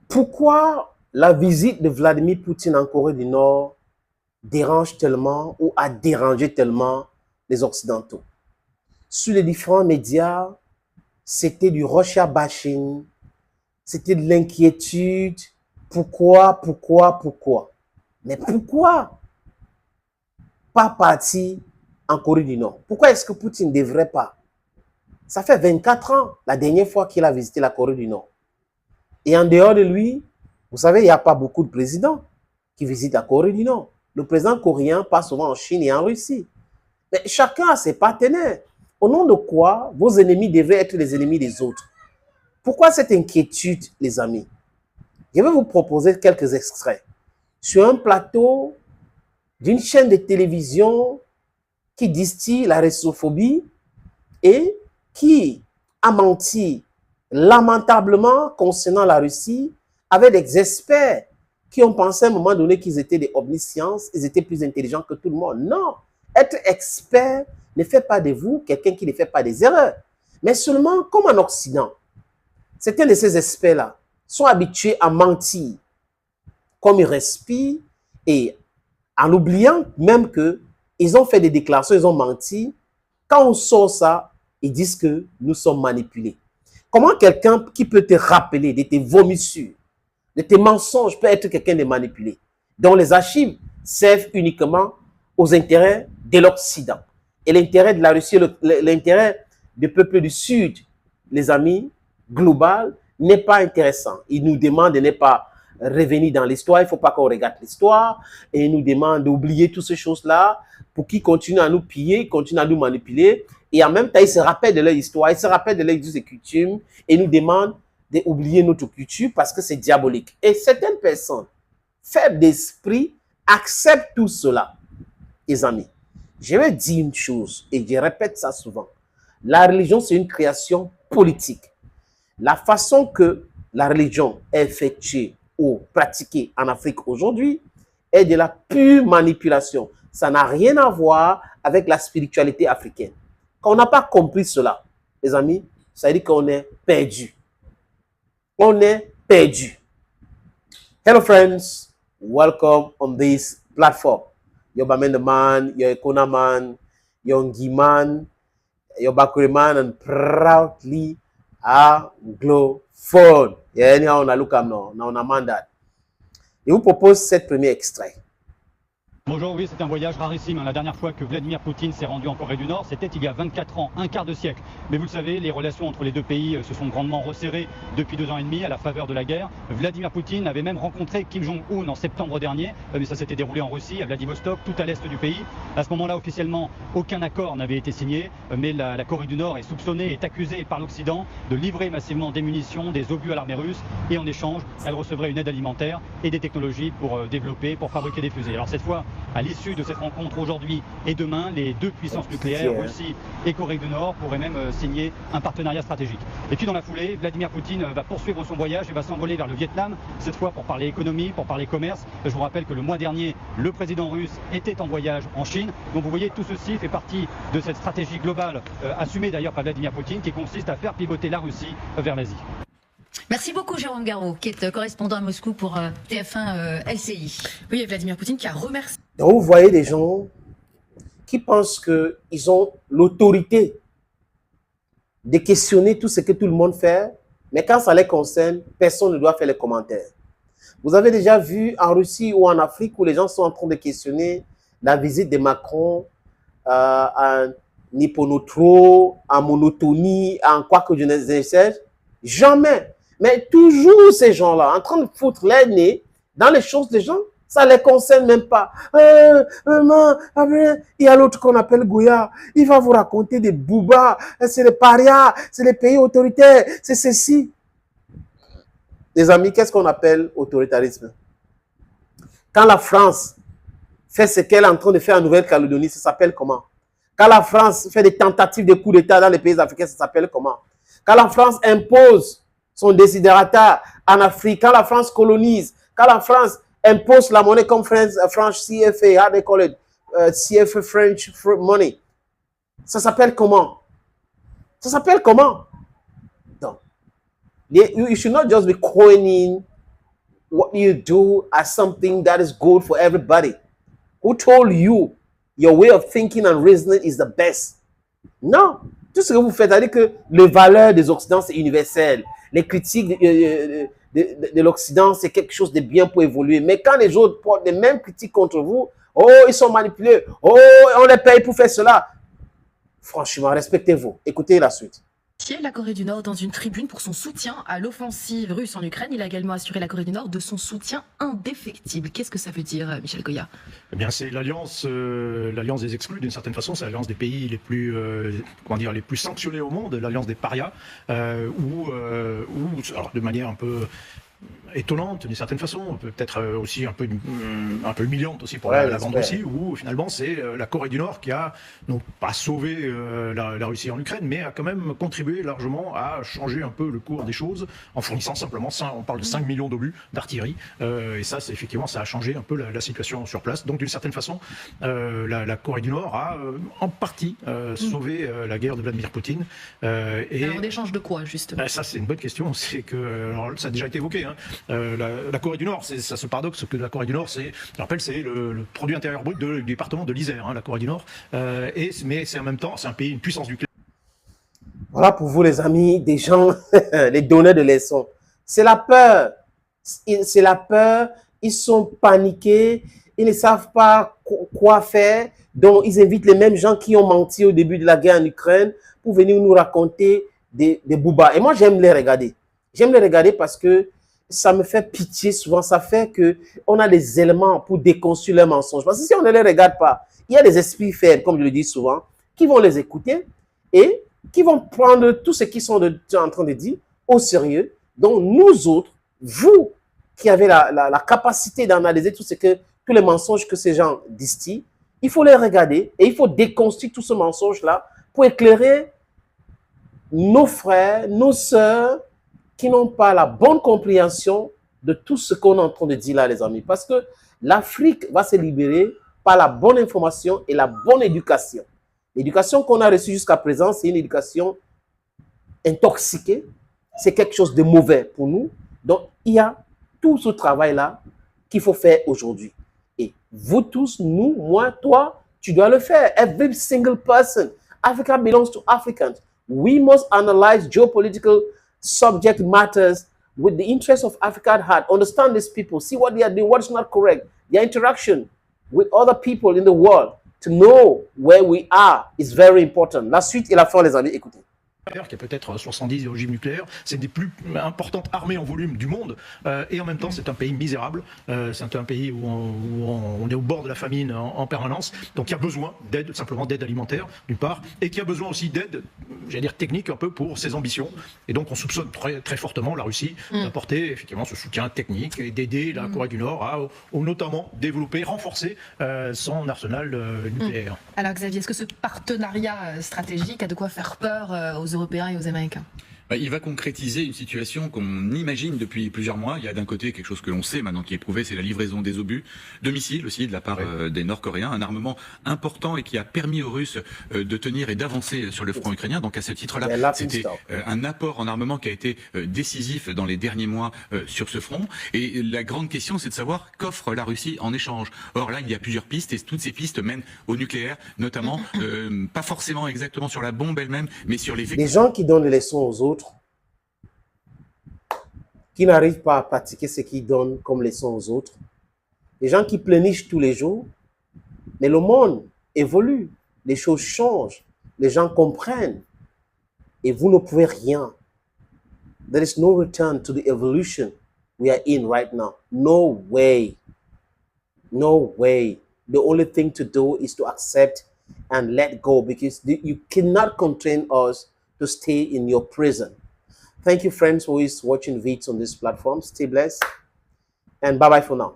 Pourquoi la visite de Vladimir Poutine en Corée du Nord dérange tellement ou a dérangé tellement les Occidentaux? Sur les différents médias, c'était du Russia bashing, c'était de l'inquiétude. Pourquoi? Mais pourquoi pas partir en Corée du Nord? Pourquoi est-ce que Poutine ne devrait pas? Ça fait 24 ans, la dernière fois qu'il a visité la Corée du Nord. Et en dehors de lui, vous savez, il n'y a pas beaucoup de présidents qui visitent la Corée du Nord. Le président coréen passe souvent en Chine et en Russie. Mais chacun a ses partenaires. Au nom de quoi vos ennemis devraient être les ennemis des autres? Pourquoi cette inquiétude, les amis? Je vais vous proposer quelques extraits sur un plateau d'une chaîne de télévision qui distille la russophobie et qui a menti lamentablement concernant la Russie avec des experts qui ont pensé à un moment donné qu'ils étaient des omnisciences, ils étaient plus intelligents que tout le monde. Non, être expert ne fait pas de vous quelqu'un qui ne fait pas des erreurs. Mais seulement, comme en Occident, certains de ces experts-là sont habitués à mentir, comme ils respirent, et en oubliant même qu'ils ont fait des déclarations, ils ont menti. Quand on sort ça, ils disent que nous sommes manipulés. Comment quelqu'un qui peut te rappeler de tes vomissures, de tes mensonges, peut être quelqu'un de manipulé, dont les archives servent uniquement aux intérêts de l'Occident et l'intérêt de la Russie, l'intérêt du peuple du Sud, les amis, global, n'est pas intéressant. Ils nous demandent de ne pas revenir dans l'histoire, il ne faut pas qu'on regarde l'histoire, et ils nous demandent d'oublier toutes ces choses-là pour qu'ils continuent à nous piller, continuent à nous manipuler, et en même temps, ils se rappellent de leur histoire, ils se rappellent de leurs us et coutumes, et nous demandent d'oublier notre culture parce que c'est diabolique. Et certaines personnes, faibles d'esprit, acceptent tout cela. Les amis, je vais dire une chose, et je répète ça souvent. La religion, c'est une création politique. La façon que la religion est effectuée ou pratiquée en Afrique aujourd'hui est de la pure manipulation. Ça n'a rien à voir avec la spiritualité africaine. Quand on n'a pas compris cela, les amis, ça veut dire qu'on est perdu. On est perdu. Hello friends, welcome on this platform. You're Bamenda man, you're Ekona man, you're Ngi man, you're Bakuri man, and proudly anglophone. Yeah, anyhow, on a look at now, on a mandat. Je vous propose cette premier extrait. Bonjour, oui, c'est un voyage rarissime. La dernière fois que Vladimir Poutine s'est rendu en Corée du Nord, c'était il y a 24 ans, un quart de siècle. Mais vous le savez, les relations entre les deux pays se sont grandement resserrées depuis 2 ans et demi à la faveur de la guerre. Vladimir Poutine avait même rencontré Kim Jong-un en septembre dernier, mais ça s'était déroulé en Russie, à Vladivostok, tout à l'est du pays. À ce moment-là, officiellement, aucun accord n'avait été signé, mais la Corée du Nord est soupçonnée, est accusée par l'Occident de livrer massivement des munitions, des obus à l'armée russe, et en échange, elle recevrait une aide alimentaire et des technologies pour développer, pour fabriquer des fusées. Alors cette fois, à l'issue de cette rencontre aujourd'hui et demain, les deux puissances nucléaires, Russie et Corée du Nord, pourraient même signer un partenariat stratégique. Et puis dans la foulée, Vladimir Poutine va poursuivre son voyage et va s'envoler vers le Vietnam, cette fois pour parler économie, pour parler commerce. Je vous rappelle que le mois dernier, le président russe était en voyage en Chine. Donc vous voyez, tout ceci fait partie de cette stratégie globale, assumée d'ailleurs par Vladimir Poutine, qui consiste à faire pivoter la Russie vers l'Asie. Merci beaucoup Jérôme Garraud, qui est correspondant à Moscou pour TF1 LCI. Oui, et Vladimir Poutine qui a remercié. Donc vous voyez des gens qui pensent qu'ils ont l'autorité de questionner tout ce que tout le monde fait, mais quand ça les concerne, personne ne doit faire les commentaires. Vous avez déjà vu en Russie ou en Afrique où les gens sont en train de questionner la visite de Macron en hyponotro, en monotonie, en quoi que je ne sais. Jamais. Mais toujours ces gens-là, en train de foutre les nez dans les choses des gens, ça ne les concerne même pas. Il y a l'autre qu'on appelle Goya. Il va vous raconter des boubas. C'est les parias, c'est les pays autoritaires, c'est ceci. Les amis, qu'est-ce qu'on appelle autoritarisme? Quand la France fait ce qu'elle est en train de faire en Nouvelle-Calédonie, ça s'appelle comment? Quand la France fait des tentatives de coup d'État dans les pays africains, ça s'appelle comment? Quand la France impose son desiderata en Afrique, quand la France colonise, quand la France impose la monnaie comme French CFA, how they call it, CFA French money, ça s'appelle comment? Ça s'appelle comment? Donc, you should not just be coining what you do as something that is good for everybody? Who told you your way of thinking and reasoning is the best? Non. Tout ce que vous faites, c'est-à-dire que les valeurs des Occidents, c'est universel. Les critiques de l'Occident, c'est quelque chose de bien pour évoluer. Mais quand les autres portent les mêmes critiques contre vous, oh, ils sont manipulés, oh, on les paye pour faire cela. Franchement, respectez-vous. Écoutez la suite. La Corée du Nord dans une tribune pour son soutien à l'offensive russe en Ukraine. Il a également assuré la Corée du Nord de son soutien indéfectible. Qu'est-ce que ça veut dire, Michel Goya? Eh bien, c'est l'alliance des exclus d'une certaine façon. C'est l'alliance des pays les plus les plus sanctionnés au monde, l'alliance des parias, où alors de manière un peu étonnante d'une certaine façon, peut-être aussi un peu humiliante aussi pour la grande Russie, où finalement c'est la Corée du Nord qui a non pas sauvé la Russie en Ukraine, mais a quand même contribué largement à changer un peu le cours des choses en fournissant simplement, on parle de 5 millions d'obus d'artillerie, et ça c'est effectivement, ça a changé un peu la situation sur place. Donc d'une certaine façon, la Corée du Nord a en partie sauvé la guerre de Vladimir Poutine. Et alors, en échange de quoi, justement? Ça c'est une bonne question, c'est que, alors, ça a déjà été évoqué, hein. La Corée du Nord, c'est ça ce paradoxe que la Corée du Nord, c'est, je rappelle, c'est le produit intérieur brut du département de l'Isère, hein, la Corée du Nord, mais c'est en même temps, c'est un pays, une puissance nucléaire. Voilà pour vous les amis, des gens, les donneurs de leçons. C'est la peur, c'est la peur, ils sont paniqués, ils ne savent pas quoi faire, donc ils invitent les mêmes gens qui ont menti au début de la guerre en Ukraine pour venir nous raconter des boubas. Et moi j'aime les regarder. J'aime les regarder parce que ça me fait pitié souvent, ça fait qu'on a des éléments pour déconstruire les mensonges. Parce que si on ne les regarde pas, il y a des esprits faibles, comme je le dis souvent, qui vont les écouter et qui vont prendre tout ce qu'ils sont en train de dire au sérieux. Donc nous autres, vous qui avez la capacité d'analyser tous les mensonges que ces gens distillent, il faut les regarder et il faut déconstruire tout ce mensonge-là pour éclairer nos frères, nos sœurs, qui n'ont pas la bonne compréhension de tout ce qu'on est en train de dire là, les amis. Parce que l'Afrique va se libérer par la bonne information et la bonne éducation. L'éducation qu'on a reçue jusqu'à présent, c'est une éducation intoxiquée. C'est quelque chose de mauvais pour nous. Donc, il y a tout ce travail-là qu'il faut faire aujourd'hui. Et vous tous, nous, moi, toi, tu dois le faire. Every single person. Africa belongs to Africans. We must analyze geopolitical subject matters with the interest of Africa at heart. Understand these people, see what they are doing, what is not correct, their interaction with other people in the world. To know where we are is very important. La suite et la fin, les amis, écoutez. Qui a peut-être 70 ogives nucléaires, c'est des plus importantes armées en volume du monde, et en même temps c'est un pays misérable, c'est un pays où on est au bord de la famine en permanence, donc il y a besoin d'aide, simplement d'aide alimentaire d'une part, et qui a besoin aussi d'aide, j'allais dire technique un peu pour ses ambitions, et donc on soupçonne très, très fortement la Russie d'apporter effectivement ce soutien technique et d'aider la Corée du Nord à notamment développer, renforcer son arsenal nucléaire. Alors Xavier, est-ce que ce partenariat stratégique a de quoi faire peur aux Européens et aux Américains? Il va concrétiser une situation qu'on imagine depuis plusieurs mois. Il y a d'un côté quelque chose que l'on sait maintenant qui est prouvé, c'est la livraison des obus, de missiles aussi de la part des Nord-Coréens, un armement important et qui a permis aux Russes de tenir et d'avancer sur le front ukrainien. Donc à ce titre-là, c'était un apport en armement qui a été décisif dans les derniers mois sur ce front. Et la grande question, c'est de savoir qu'offre la Russie en échange. Or là, il y a plusieurs pistes et toutes ces pistes mènent au nucléaire, notamment pas forcément exactement sur la bombe elle-même, mais sur les... Les gens qui donnent des leçons aux autres, qui n'arrivent pas à pratiquer ce qu'ils donnent comme leçon aux autres, les gens qui pleurnichent tous les jours, mais le monde évolue, les choses changent, les gens comprennent, et vous ne pouvez rien. There is no return to the evolution we are in right now. No way. No way. The only thing to do is to accept and let go, because you cannot constrain us to stay in your prison. Thank you, friends, who is watching vids on this platform. Stay blessed, and bye-bye for now.